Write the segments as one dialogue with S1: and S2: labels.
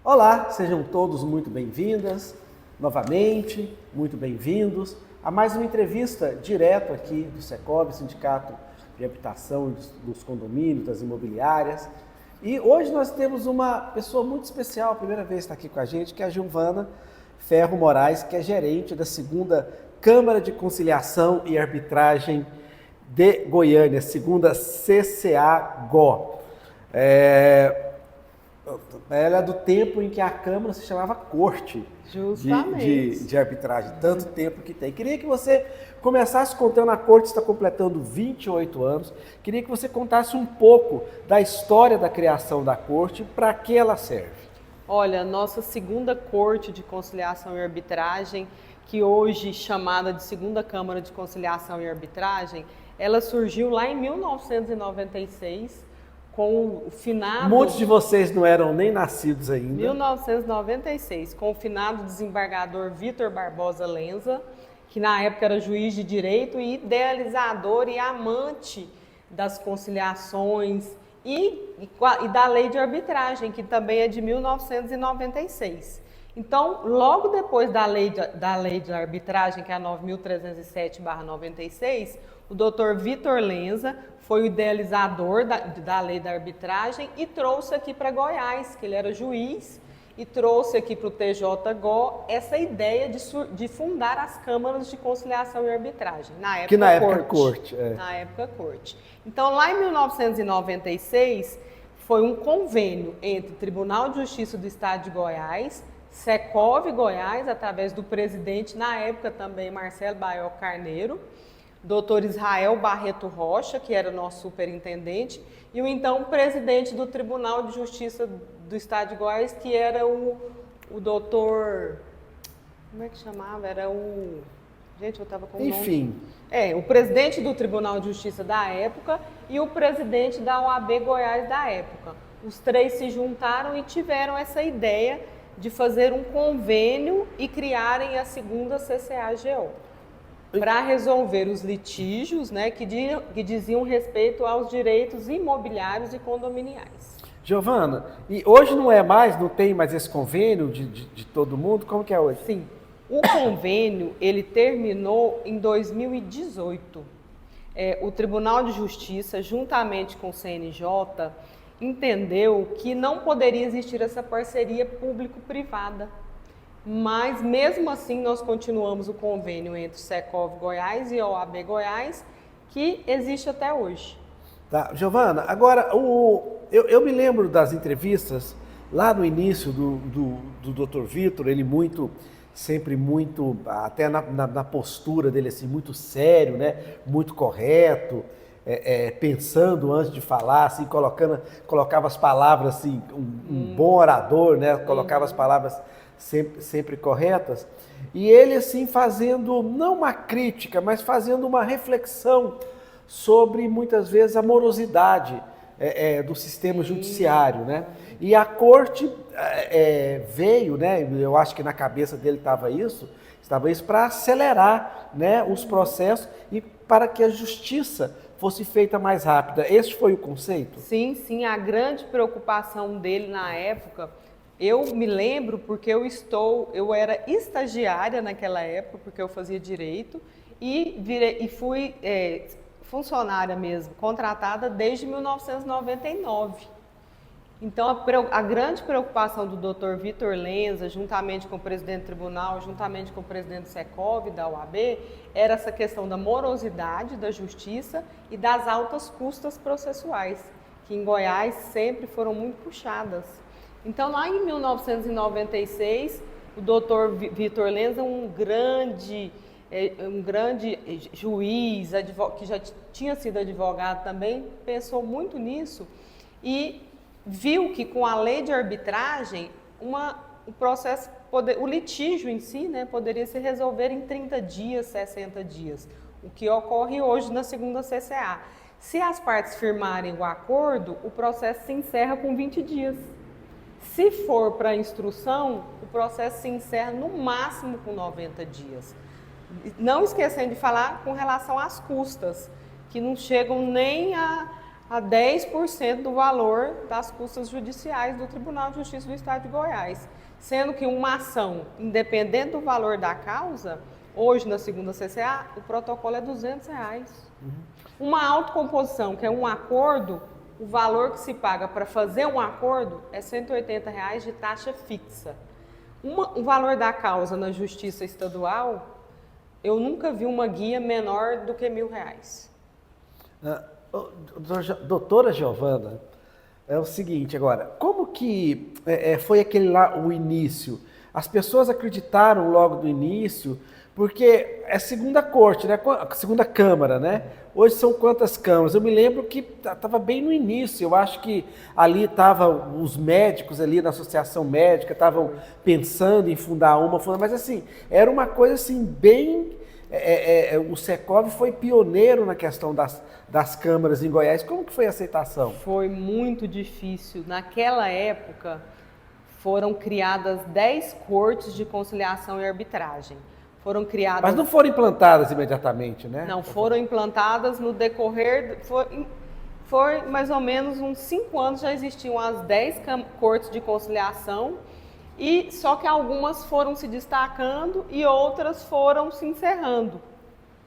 S1: Olá, sejam todos muito bem-vindas, novamente, muito bem-vindos a mais uma entrevista direto aqui do Secov, Sindicato de Habitação dos Condomínios, das Imobiliárias. E hoje nós temos uma pessoa muito especial, a primeira vez que está aqui com a gente, que é a Giovana Ferro Moraes, que é gerente da 2ª Câmara de Conciliação e Arbitragem de Goiânia, 2ª CCA-GO. Ela é do tempo em que a Câmara se chamava Corte de Arbitragem, tanto tempo que tem. Queria que você começasse contando, a Corte está completando 28 anos, queria que você contasse um pouco da história da criação da Corte, para que ela serve.
S2: Olha, nossa 2ª Corte de Conciliação e Arbitragem, que hoje chamada de 2ª Câmara de Conciliação e Arbitragem, ela surgiu lá em 1996, com o finado...
S1: Muitos de vocês não eram nem nascidos ainda.
S2: 1996, com o finado desembargador Vitor Barbosa Lenza, que na época era juiz de direito e idealizador e amante das conciliações e da lei de arbitragem, que também é de 1996. Então, logo depois da lei de arbitragem, que é a 9.307/96, o doutor Vitor Lenza foi o idealizador da lei da arbitragem e trouxe aqui para Goiás, que ele era juiz, e trouxe aqui para o TJ-GO essa ideia de fundar as câmaras de conciliação e arbitragem. Na época, Corte. Na época, Corte. Então, lá em 1996, foi um convênio entre o Tribunal de Justiça do Estado de Goiás, Secov Goiás, através do presidente, na época também, Marcelo Baiol Carneiro, doutor Israel Barreto Rocha, que era nosso superintendente, e o então presidente do Tribunal de Justiça do Estado de Goiás, que era o doutor... Como é que chamava? Era o... Gente, eu estava com o nome...
S1: Enfim.
S2: O presidente do Tribunal de Justiça da época e o presidente da OAB Goiás da época. Os três se juntaram e tiveram essa ideia de fazer um convênio e criarem a 2ª CCA-GO, para resolver os litígios, né, que diziam respeito aos direitos imobiliários e condominiais.
S1: Giovana, e hoje não tem mais esse convênio de todo mundo? Como que é hoje?
S2: Sim, o convênio, ele terminou em 2018. O Tribunal de Justiça, juntamente com o CNJ, entendeu que não poderia existir essa parceria público-privada. Mas, mesmo assim, nós continuamos o convênio entre o Secov Goiás e a OAB Goiás, que existe até hoje.
S1: Tá, Giovana, agora, eu me lembro das entrevistas lá no início do Dr. Vitor, ele sempre muito, até na postura dele, assim, muito sério, né? Muito correto, pensando antes de falar, assim, colocava as palavras, assim, um bom orador, né? Colocava as palavras sempre corretas, e ele assim fazendo, não uma crítica, mas fazendo uma reflexão sobre, muitas vezes, a morosidade do sistema judiciário, né? E a Corte veio, né? Eu acho que na cabeça dele estava isso para acelerar, né, os processos e para que a justiça fosse feita mais rápida. Esse foi o conceito?
S2: Sim, a grande preocupação dele na época... Eu me lembro porque eu era estagiária naquela época, porque eu fazia direito, e fui funcionária mesmo, contratada desde 1999. Então, a grande preocupação do Dr. Vitor Lenza, juntamente com o presidente do tribunal, juntamente com o presidente do Secov, da OAB, era essa questão da morosidade da justiça e das altas custas processuais, que em Goiás sempre foram muito puxadas. Então, lá em 1996, o doutor Vitor Lenza, um grande juiz, que já tinha sido advogado também, pensou muito nisso e viu que com a lei de arbitragem, o litígio em si, né, poderia se resolver em 30 dias, 60 dias, o que ocorre hoje na 2ª CCA. Se as partes firmarem o acordo, o processo se encerra com 20 dias. Se for para instrução, o processo se encerra no máximo com 90 dias. Não esquecendo de falar com relação às custas, que não chegam nem a a 10% do valor das custas judiciais do Tribunal de Justiça do Estado de Goiás. Sendo que uma ação, independente do valor da causa, hoje na segunda CCA, o protocolo é R$200. Uma autocomposição, que é um acordo, o valor que se paga para fazer um acordo é R$180 de taxa fixa. O valor da causa na Justiça Estadual, eu nunca vi uma guia menor do que R$1.000.
S1: Doutora Giovana, é o seguinte agora, como que foi aquele lá, o início? As pessoas acreditaram logo do início, porque é segunda corte, né? Segunda Câmara, né? Hoje são quantas câmaras? Eu me lembro que estava bem no início, eu acho que ali estavam os médicos ali na associação médica, estavam pensando em fundar mas assim, era uma coisa assim bem... o Secov foi pioneiro na questão das câmaras em Goiás. Como que foi a aceitação?
S2: Foi muito difícil. Naquela época, foram criadas 10 cortes de conciliação e arbitragem. Foram criadas...
S1: Mas não foram implantadas imediatamente, né?
S2: Não, foram implantadas no decorrer... Foi mais ou menos uns 5 anos, já existiam as 10 cortes de conciliação, e só que algumas foram se destacando e outras foram se encerrando,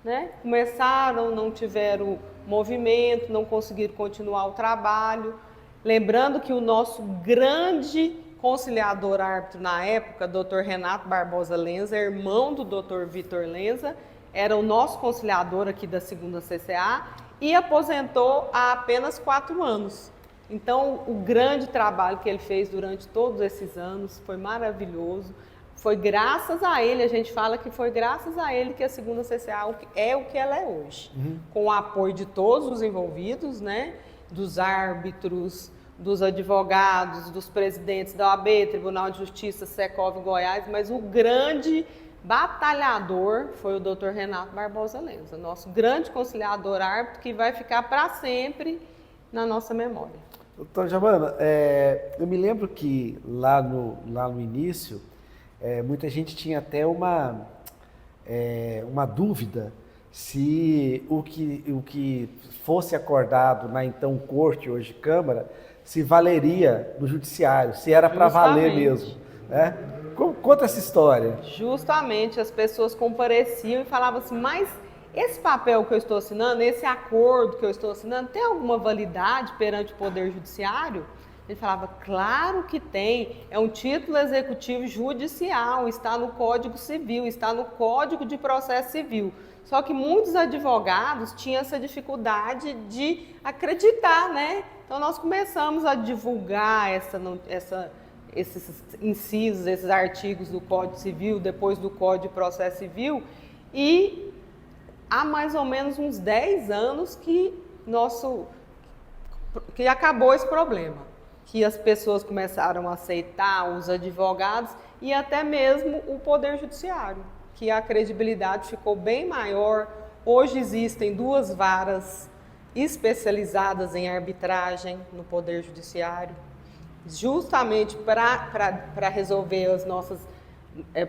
S2: né? Começaram, não tiveram movimento, não conseguiram continuar o trabalho. Lembrando que o nosso grande conciliador árbitro na época, Dr. Renato Barbosa Lenza, irmão do Dr. Vitor Lenza, era o nosso conciliador aqui da segunda CCA e aposentou há apenas 4 anos. Então, o grande trabalho que ele fez durante todos esses anos foi maravilhoso. Foi graças a ele, a gente fala que foi graças a ele que a segunda CCA é o que ela é hoje. Com o apoio de todos os envolvidos, né? Dos árbitros, dos advogados, dos presidentes da OAB, Tribunal de Justiça, Secov Goiás, mas o grande batalhador foi o Dr. Renato Barbosa Lenza, nosso grande conciliador árbitro, que vai ficar para sempre na nossa memória.
S1: Doutora Giovana, eu me lembro que lá no início, muita gente tinha até uma dúvida se o que fosse acordado na então corte, hoje Câmara, se valeria no judiciário, se era para valer mesmo, né? Conta essa história.
S2: Justamente, as pessoas compareciam e falavam assim, mas esse papel que eu estou assinando, esse acordo que eu estou assinando, tem alguma validade perante o Poder Judiciário? Ele falava, claro que tem, é um título executivo judicial, está no Código Civil, está no Código de Processo Civil. Só que muitos advogados tinham essa dificuldade de acreditar, né? Então nós começamos a divulgar esses incisos, esses artigos do Código Civil, depois do Código de Processo Civil, e há mais ou menos uns 10 anos que acabou esse problema, que as pessoas começaram a aceitar, os advogados e até mesmo o Poder Judiciário, que a credibilidade ficou bem maior. Hoje existem 2 varas especializadas em arbitragem no Poder Judiciário, justamente para resolver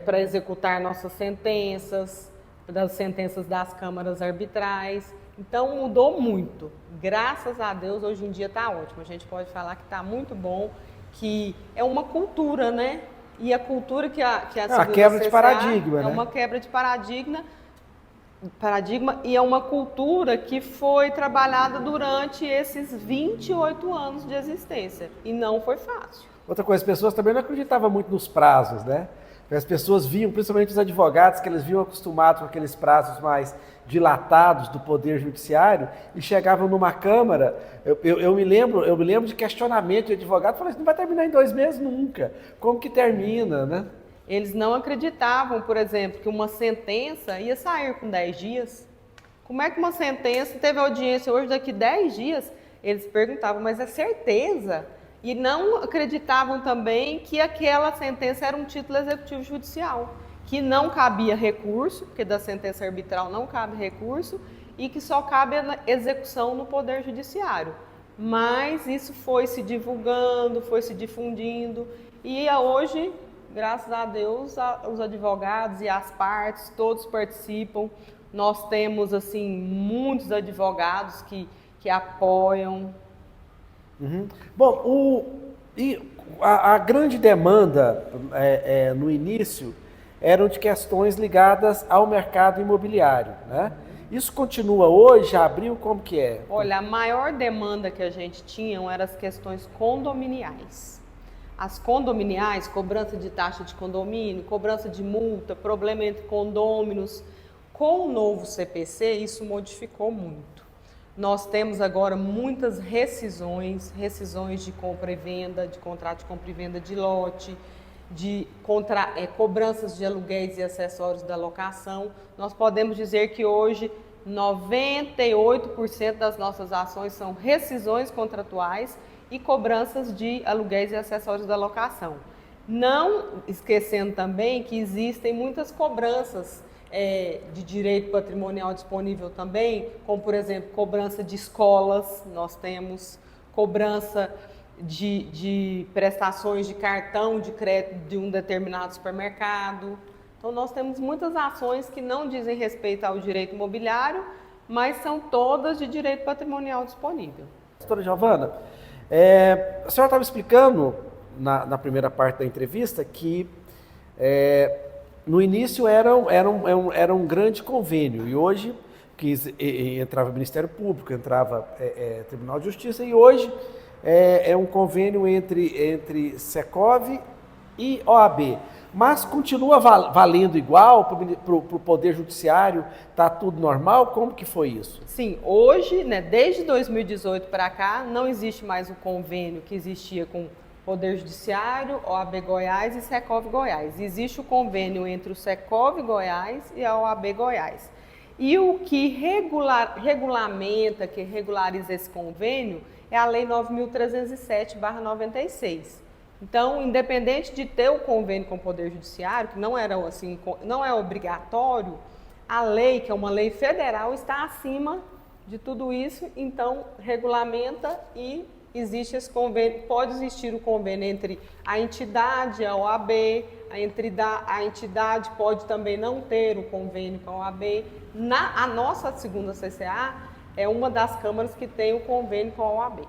S2: para executar nossas sentenças, das sentenças das câmaras arbitrais. Então mudou muito. Graças a Deus, hoje em dia está ótimo. A gente pode falar que está muito bom, que é uma cultura, né? E a cultura que a segunda
S1: quebra de
S2: CCA
S1: paradigma, né?
S2: É uma quebra de paradigma e é uma cultura que foi trabalhada durante esses 28 anos de existência e não foi fácil.
S1: Outra coisa, as pessoas também não acreditavam muito nos prazos, né? As pessoas viam, principalmente os advogados, que eles viam acostumados com aqueles prazos mais dilatados do Poder Judiciário e chegavam numa Câmara. Eu me lembro de questionamento de advogado, falando, isso não vai terminar em 2 meses nunca. Como que termina, né?
S2: Eles não acreditavam, por exemplo, que uma sentença ia sair com 10 dias. Como é que uma sentença teve audiência hoje daqui 10 dias? Eles perguntavam, mas é certeza? E não acreditavam também que aquela sentença era um título executivo judicial, que não cabia recurso, porque da sentença arbitral não cabe recurso, e que só cabe a execução no Poder Judiciário. Mas isso foi se divulgando, foi se difundindo, e hoje, graças a Deus, os advogados e as partes, todos participam. Nós temos, assim, muitos advogados que apoiam,
S1: Uhum. Bom, a grande demanda no início eram de questões ligadas ao mercado imobiliário, né? Isso continua hoje, abriu, como que é?
S2: Olha, a maior demanda que a gente tinha eram as questões condominiais. As condominiais, cobrança de taxa de condomínio, cobrança de multa, problema entre condôminos. Com o novo CPC, isso modificou muito. Nós temos agora muitas rescisões de compra e venda, de contrato de compra e venda de lote, de cobranças de aluguéis e acessórios da locação. Nós podemos dizer que hoje 98% das nossas ações são rescisões contratuais e cobranças de aluguéis e acessórios da locação. Não esquecendo também que existem muitas cobranças de direito patrimonial disponível também, como por exemplo, cobrança de escolas, nós temos cobrança de prestações de cartão de crédito de um determinado supermercado. Então nós temos muitas ações que não dizem respeito ao direito imobiliário, mas são todas de direito patrimonial disponível.
S1: Doutora Giovana, a senhora estava explicando na primeira parte da entrevista que no início era um grande convênio e hoje que entrava Ministério Público, entrava Tribunal de Justiça e hoje é um convênio entre Secov e OAB. Mas continua valendo igual para o Poder Judiciário? Está tudo normal? Como que foi isso?
S2: Sim, hoje, né, desde 2018 para cá, não existe mais o convênio que existia com Poder Judiciário, OAB Goiás e Secov Goiás. Existe o convênio entre o Secov Goiás e a OAB Goiás. E o que regulamenta, que regulariza esse convênio é a Lei 9.307/96. Então, independente de ter o convênio com o Poder Judiciário, que não era assim, não é obrigatório, a lei, que é uma lei federal, está acima de tudo isso, então regulamenta e existe esse convênio. Pode existir o convênio entre a entidade, a OAB, a entidade pode também não ter o convênio com a OAB. A nossa segunda CCA é uma das câmaras que tem o convênio com a OAB.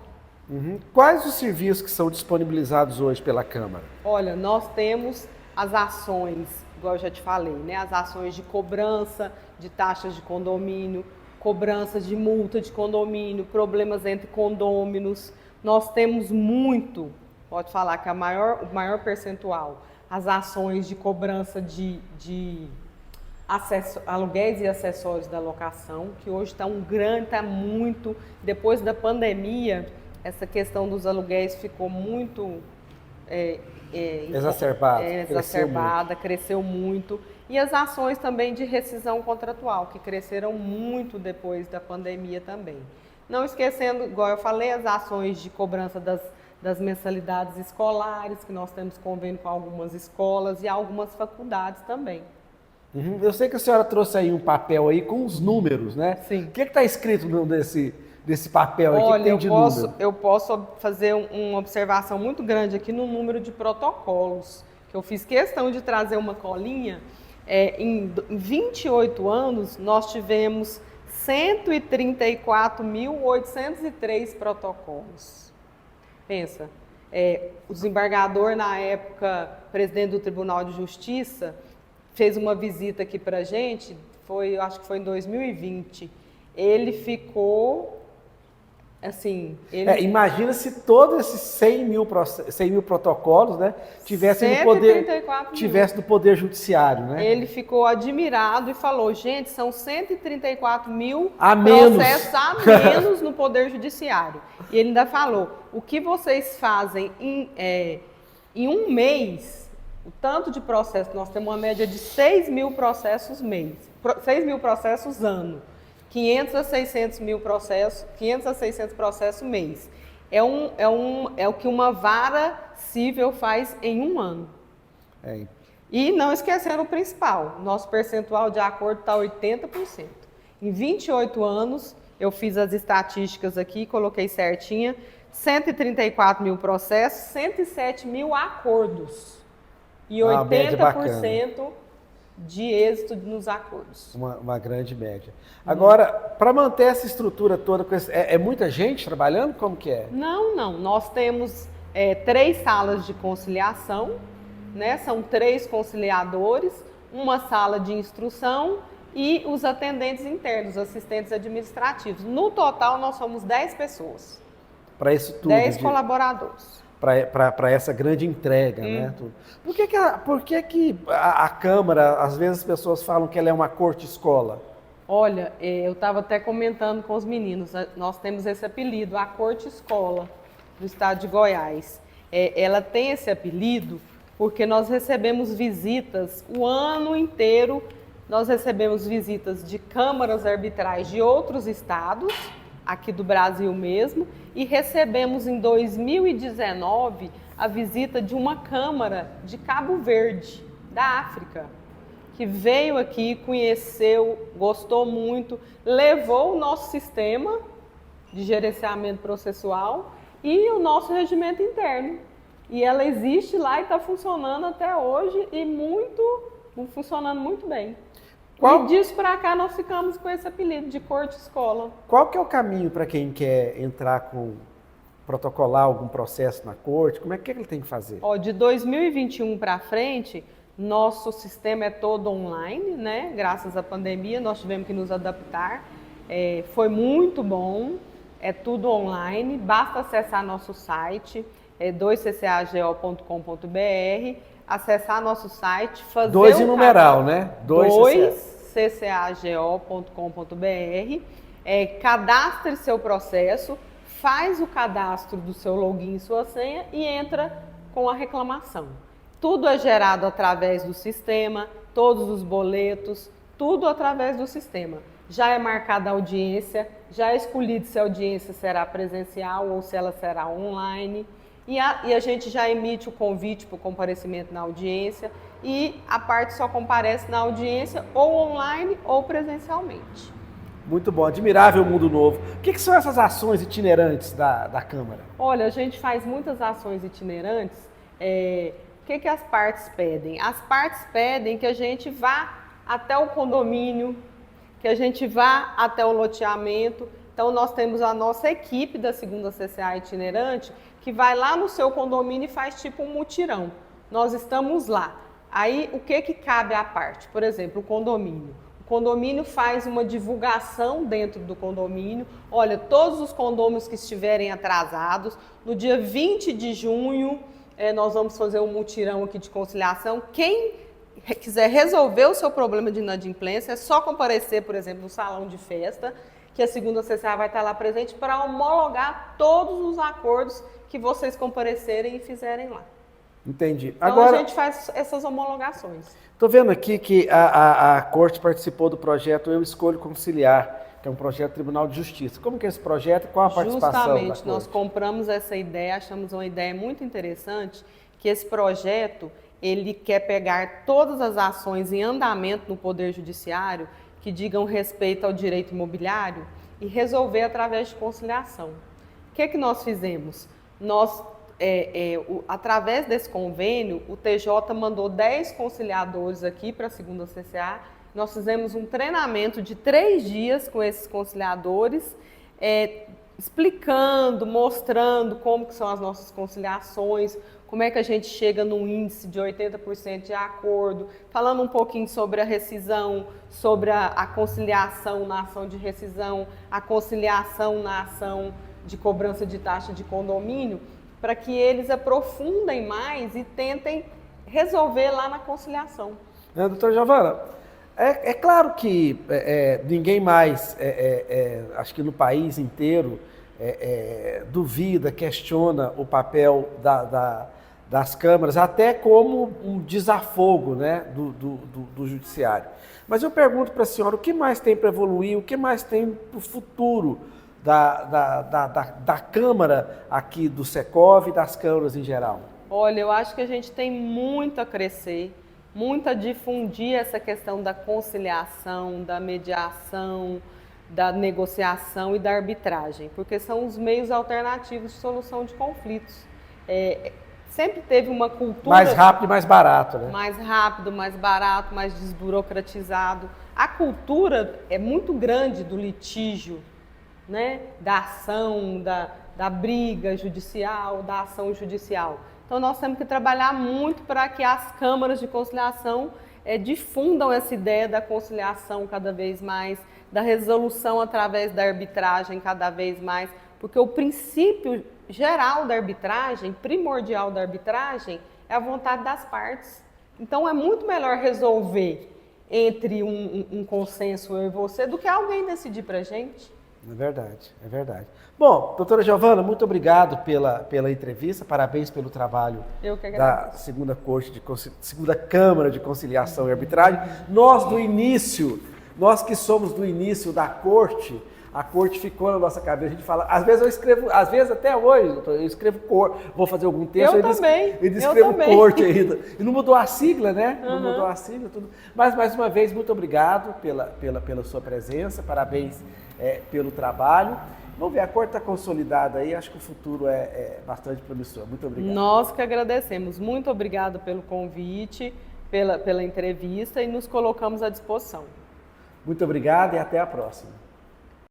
S1: Uhum. Quais os serviços que são disponibilizados hoje pela Câmara?
S2: Olha, nós temos as ações, igual eu já te falei, né? As ações de cobrança de taxas de condomínio, cobranças de multa de condomínio, problemas entre condôminos. Nós temos muito, pode falar que o maior percentual, as ações de cobrança de aluguéis e acessórios da locação, que hoje está muito, depois da pandemia, essa questão dos aluguéis ficou muito exacerbada, cresceu muito. E as ações também de rescisão contratual, que cresceram muito depois da pandemia também. Não esquecendo, igual eu falei, as ações de cobrança das mensalidades escolares, que nós temos convênio com algumas escolas e algumas faculdades também.
S1: Uhum. Eu sei que a senhora trouxe aí um papel aí com os números, né?
S2: Sim.
S1: O que está escrito desse papel aí?
S2: Olha,
S1: que tem de número?
S2: Eu posso fazer uma observação muito grande aqui no número de protocolos, que eu fiz questão de trazer uma colinha. Em 28 anos, nós tivemos 134.803 protocolos. Pensa, o desembargador, na época, presidente do Tribunal de Justiça, fez uma visita aqui para a gente, acho que foi em 2020. Ele ficou, assim...
S1: imagina se todos esses 100 mil protocolos, né, tivesse no Poder Judiciário, né?
S2: Ele ficou admirado e falou, gente, são 134 mil
S1: processos
S2: a menos no Poder Judiciário. E ele ainda falou, o que vocês fazem em um mês, o tanto de processos, nós temos uma média de 6 mil processos mês, 6 mil processos ano. 500 a 600 processos mês. É o que uma vara civil faz em um ano. E não esquecendo o principal, nosso percentual de acordo está 80%. Em 28 anos, eu fiz as estatísticas aqui, coloquei certinha, 134 mil processos, 107 mil acordos. E 80% de êxito nos acordos.
S1: Uma grande média. Agora, para manter essa estrutura toda, é muita gente trabalhando? Como que é?
S2: Não. Nós temos 3 salas de conciliação, né? São 3 conciliadores, uma sala de instrução e os atendentes internos, assistentes administrativos. No total, nós somos 10 pessoas.
S1: Para isso tudo?
S2: 10 colaboradores.
S1: Para essa grande entrega, né? Tudo. Por que a Câmara, às vezes as pessoas falam que ela é uma corte-escola?
S2: Olha, eu estava até comentando com os meninos, nós temos esse apelido, a corte-escola do estado de Goiás. Ela tem esse apelido porque nós recebemos visitas o ano inteiro, nós recebemos visitas de câmaras arbitrais de outros estados, aqui do Brasil mesmo, e recebemos em 2019 a visita de uma câmara de Cabo Verde, da África, que veio aqui, conheceu, gostou muito, levou o nosso sistema de gerenciamento processual e o nosso regimento interno. E ela existe lá e está funcionando até hoje e funcionando muito bem. E disso para cá nós ficamos com esse apelido de corte-escola.
S1: Qual que é o caminho para quem quer entrar protocolar algum processo na corte? Como é que ele tem que fazer?
S2: De 2021 para frente, nosso sistema é todo online, né? Graças à pandemia, nós tivemos que nos adaptar. Foi muito bom, é tudo online, basta acessar nosso site, 2ccago.com.br, acessar nosso site, fazer
S1: 2 em numeral, né?
S2: 2ccago.com.br, cadastre seu processo, faz o cadastro do seu login e sua senha e entra com a reclamação. Tudo é gerado através do sistema, todos os boletos, tudo através do sistema. Já é marcada a audiência, já é escolhido se a audiência será presencial ou se ela será online. E a gente já emite o convite para o comparecimento na audiência e a parte só comparece na audiência ou online ou presencialmente.
S1: Muito bom, admirável mundo novo. O que são essas ações itinerantes da Câmara?
S2: Olha, a gente faz muitas ações itinerantes. O que as partes pedem? As partes pedem que a gente vá até o condomínio, que a gente vá até o loteamento. Então, nós temos a nossa equipe da 2ª CCA itinerante que vai lá no seu condomínio e faz tipo um mutirão. Nós estamos lá. Aí, o que cabe à parte? Por exemplo, o condomínio. O condomínio faz uma divulgação dentro do condomínio. Olha, todos os condôminos que estiverem atrasados, no dia 20 de junho, nós vamos fazer um mutirão aqui de conciliação. Quem quiser resolver o seu problema de inadimplência, é só comparecer, por exemplo, no salão de festa, que a 2ª CCA vai estar lá presente para homologar todos os acordos que vocês comparecerem e fizerem lá.
S1: Entendi.
S2: Então
S1: Agora,
S2: a gente faz essas homologações.
S1: Estou vendo aqui que a Corte participou do projeto Eu Escolho Conciliar, que é um projeto do Tribunal de Justiça. Como que é esse projeto e qual a participação da Corte?
S2: Justamente, nós compramos essa ideia, achamos uma ideia muito interessante, que esse projeto, ele quer pegar todas as ações em andamento no Poder Judiciário que digam respeito ao direito imobiliário e resolver através de conciliação. O que nós fizemos? Nós, através desse convênio, o TJ mandou 10 conciliadores aqui para a 2ª CCA. Nós fizemos um treinamento de 3 dias com esses conciliadores, explicando, mostrando como que são as nossas conciliações, como é que a gente chega num índice de 80% de acordo, falando um pouquinho sobre a rescisão, sobre a conciliação na ação de rescisão, a conciliação na ação de cobrança de taxa de condomínio, para que eles aprofundem mais e tentem resolver lá na conciliação.
S1: Doutora Giovana, é claro que ninguém mais, acho que no país inteiro, duvida, questiona o papel das câmaras, até como um desafogo, né, do judiciário. Mas eu pergunto para a senhora, o que mais tem para evoluir, o que mais tem para o futuro da Câmara aqui do Secov e das câmaras em geral?
S2: Olha, eu acho que a gente tem muito a crescer, muito a difundir essa questão da conciliação, da mediação, da negociação e da arbitragem, porque são os meios alternativos de solução de conflitos. sempre teve uma cultura...
S1: Mais rápido e mais barato, né?
S2: Mais rápido, mais barato, mais desburocratizado. A cultura é muito grande do litígio, né? Da ação, da briga judicial, da ação judicial. Então, nós temos que trabalhar muito para que as câmaras de conciliação difundam essa ideia da conciliação cada vez mais, da resolução através da arbitragem cada vez mais, porque o princípio geral da arbitragem, primordial da arbitragem, é a vontade das partes. Então, é muito melhor resolver entre um consenso, eu e você, do que alguém decidir para a gente.
S1: É verdade, é verdade. Bom, doutora Giovana, muito obrigado pela entrevista, parabéns pelo trabalho da segunda Câmara de Conciliação e Arbitragem. Nós que somos do início da corte, a corte ficou na nossa cabeça, a gente fala, às vezes até hoje, eu escrevo corte, vou fazer algum texto, eu escrevo corte ainda. E não mudou a sigla, né? Não mudou a sigla, tudo. Mas, mais uma vez, muito obrigado pela sua presença, parabéns pelo trabalho. Vamos ver, a corte está consolidada aí, acho que o futuro é bastante promissor. Muito obrigado.
S2: Nós que agradecemos. Muito obrigado pelo convite, pela entrevista e nos colocamos à disposição.
S1: Muito obrigado e até a próxima.